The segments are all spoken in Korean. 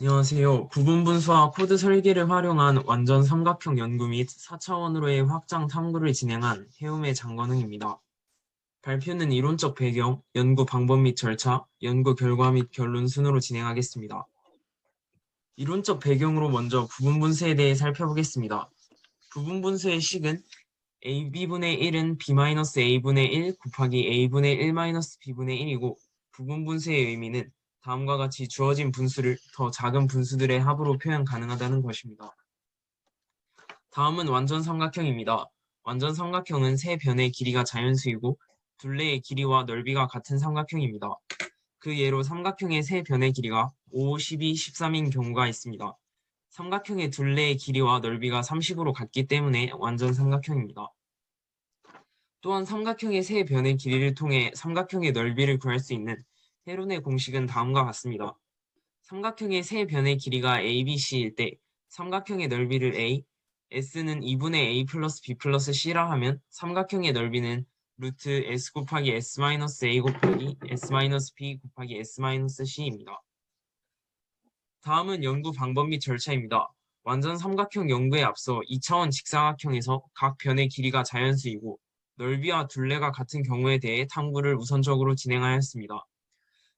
안녕하세요. 부분분수와 코드 설계를 활용한 완전 삼각형 연구 및 4차원으로의 확장 탐구를 진행한 해움의 장건웅입니다. 발표는 이론적 배경, 연구 방법 및 절차, 연구 결과 및 결론 순으로 진행하겠습니다. 이론적 배경으로 먼저 부분분수에 대해 살펴보겠습니다. 부분분수의 식은 ab분의 1은 b-a분의 1 곱하기 a분의 1-b분의 1이고 부분분수의 의미는 다음과 같이 주어진 분수를 더 작은 분수들의 합으로 표현 가능하다는 것입니다. 다음은 완전 삼각형입니다. 완전 삼각형은 세 변의 길이가 자연수이고 둘레의 길이와 넓이가 같은 삼각형입니다. 그 예로 삼각형의 세 변의 길이가 5, 12, 13인 경우가 있습니다. 삼각형의 둘레의 길이와 넓이가 30으로 같기 때문에 완전 삼각형입니다. 또한 삼각형의 세 변의 길이를 통해 삼각형의 넓이를 구할 수 있는 헤론의 공식은 다음과 같습니다. 삼각형의 세 변의 길이가 ABC일 때 삼각형의 넓이를 A, S는 2분의 A 플러스 B 플러스 C라 하면 삼각형의 넓이는 루트 S 곱하기 S-A 곱하기 S-B 곱하기 S-C입니다. 다음은 연구 방법 및 절차입니다. 완전 삼각형 연구에 앞서 2차원 직사각형에서 각 변의 길이가 자연수이고 넓이와 둘레가 같은 경우에 대해 탐구를 우선적으로 진행하였습니다.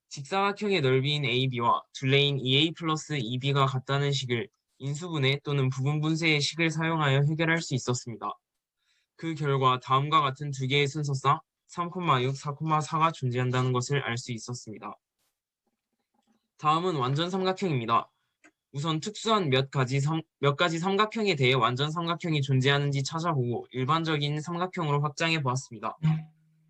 직사각형의 넓이인 AB와 둘레인 EA 플러스 EB가 같다는 식을 인수분해 또는 부분분쇄의 식을 사용하여 해결할 수 있었습니다. 그 결과 다음과 같은 두 개의 순서상 3,6, 4,4가 존재한다는 것을 알 수 있었습니다. 다음은 완전 삼각형입니다. 우선 특수한 몇 가지 삼각형에 대해 완전 삼각형이 존재하는지 찾아보고 일반적인 삼각형으로 확장해 보았습니다.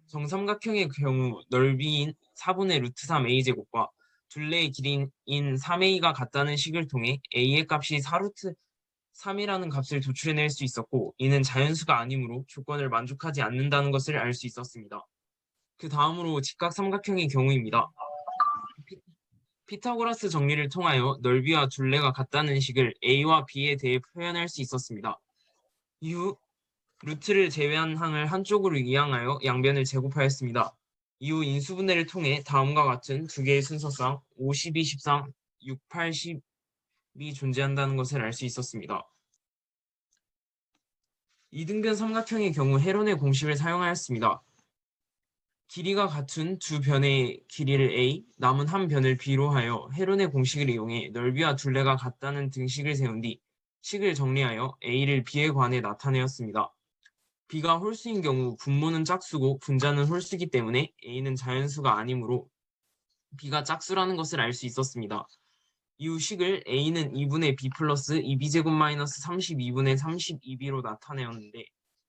정삼각형의 경우 넓이인 4분의 루트 3a제곱과 둘레의 길이인 3a가 같다는 식을 통해 a의 값이 4루트 3이라는 값을 도출해낼 수 있었고 이는 자연수가 아니므로 조건을 만족하지 않는다는 것을 알 수 있었습니다. 그 다음으로 직각삼각형의 경우입니다. 피타고라스 정리를 통하여 넓이와 둘레가 같다는 식을 a와 b에 대해 표현할 수 있었습니다. 이후 루트를 제외한 항을 한쪽으로 이항하여 양변을 제곱하였습니다. 이후 인수분해를 통해 다음과 같은 두 개의 순서상 5, 12, 13, 6, 8, 10이 존재한다는 것을 알 수 있었습니다. 이등변 삼각형의 경우 헤론의 공식을 사용하였습니다. 길이가 같은 두 변의 길이를 A, 남은 한 변을 B로 하여 헤론의 공식을 이용해 넓이와 둘레가 같다는 등식을 세운 뒤 식을 정리하여 A를 B에 관해 나타내었습니다. B가 홀수인 경우 분모는 짝수고 분자는 홀수이기 때문에 A는 자연수가 아니므로 B가 짝수라는 것을 알 수 있었습니다. 이후 식을 A는 2분의 B 플러스 2B제곱 마이너스 32분의 32B로 나타내었는데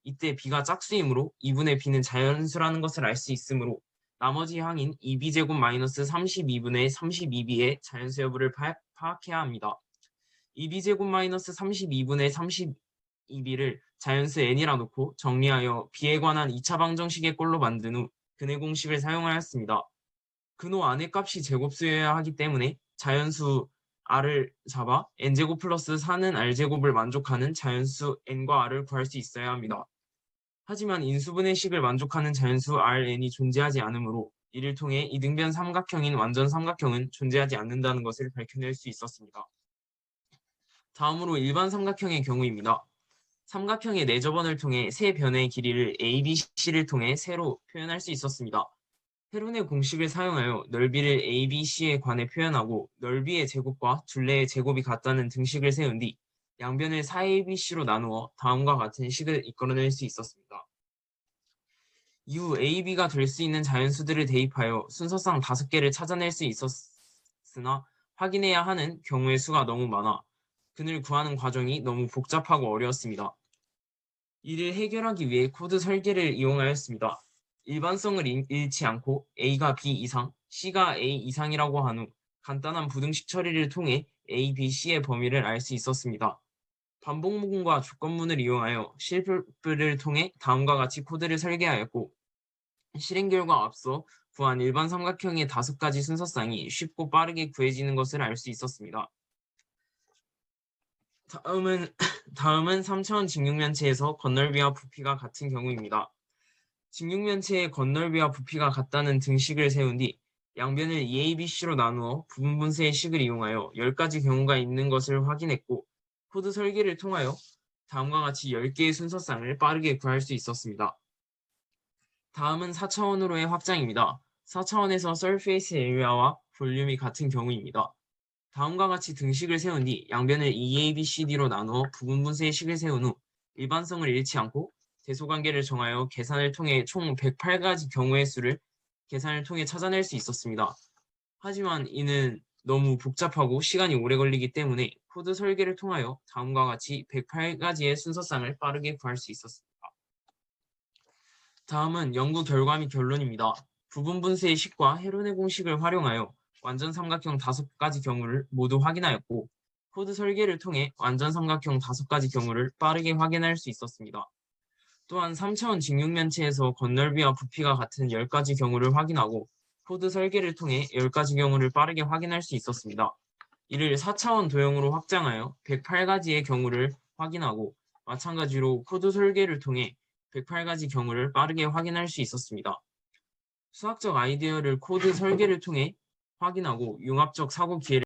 이때 B가 짝수이므로 2분의 B는 자연수라는 것을 알 수 있으므로 나머지 항인 2B제곱 마이너스 32분의 32B의 자연수 여부를 파악해야 합니다. 2B제곱 마이너스 32분의 32B를 자연수 n이라 놓고 정리하여 B에 관한 2차 방정식의 꼴로 만든 후 근해 공식을 사용하였습니다. 근호 안의 값이 제곱수여야 하기 때문에 자연수 r을 잡아 n제곱 플러스 4는 r제곱을 만족하는 자연수 n과 r을 구할 수 있어야 합니다. 하지만 인수분해식을 만족하는 자연수 rn이 존재하지 않으므로 이를 통해 이등변 삼각형인 완전 삼각형은 존재하지 않는다는 것을 밝혀낼 수 있었습니다. 다음으로 일반 삼각형의 경우입니다. 삼각형의 내저번을 통해 세 변의 길이를 ABC를 통해 세로 표현할 수 있었습니다. 헤론의 공식을 사용하여 넓이를 ABC에 관해 표현하고 넓이의 제곱과 둘레의 제곱이 같다는 등식을 세운 뒤 양변을 4ABC로 나누어 다음과 같은 식을 이끌어낼 수 있었습니다. 이후 AB가 될 수 있는 자연수들을 대입하여 순서상 5개를 찾아낼 수 있었으나 확인해야 하는 경우의 수가 너무 많아 근을 구하는 과정이 너무 복잡하고 어려웠습니다. 이를 해결하기 위해 코드 설계를 이용하였습니다. 일반성을 잃지 않고 A가 B 이상, C가 A 이상이라고 한 후 간단한 부등식 처리를 통해 A, B, C의 범위를 알 수 있었습니다. 반복문과 조건문을 이용하여 실습을 통해 다음과 같이 코드를 설계하였고 실행 결과 앞서 구한 일반 삼각형의 5가지 순서상이 쉽고 빠르게 구해지는 것을 알 수 있었습니다. 다음은 3차원 직육면체에서 건널비와 부피가 같은 경우입니다. 직육면체의 건널비와 부피가 같다는 등식을 세운 뒤 양변을 A, B, C로 나누어 부분 분쇄의 식을 이용하여 10가지 경우가 있는 것을 확인했고 코드 설계를 통하여 다음과 같이 10개의 순서쌍을 빠르게 구할 수 있었습니다. 다음은 4차원으로의 확장입니다. 4차원에서 surface area와 볼륨이 같은 경우입니다. 다음과 같이 등식을 세운 뒤 양변을 A, B, C, D로 나누어 부분 분쇄의 식을 세운 후 일반성을 잃지 않고 대소관계를 정하여 계산을 통해 총 108가지 경우의 수를 계산을 통해 찾아낼 수 있었습니다. 하지만 이는 너무 복잡하고 시간이 오래 걸리기 때문에 코드 설계를 통하여 다음과 같이 108가지의 순서쌍을 빠르게 구할 수 있었습니다. 다음은 연구 결과 및 결론입니다. 부분 분쇄의 식과 헤론의 공식을 활용하여 완전 삼각형 5가지 경우를 모두 확인하였고 코드 설계를 통해 완전 삼각형 5가지 경우를 빠르게 확인할 수 있었습니다. 또한 3차원 직육면체에서 건널비와 부피가 같은 10가지 경우를 확인하고 코드 설계를 통해 10가지 경우를 빠르게 확인할 수 있었습니다. 이를 4차원 도형으로 확장하여 108가지의 경우를 확인하고 마찬가지로 코드 설계를 통해 108가지 경우를 빠르게 확인할 수 있었습니다. 수학적 아이디어를 코드 설계를 통해 확인하고 융합적 사고 기회를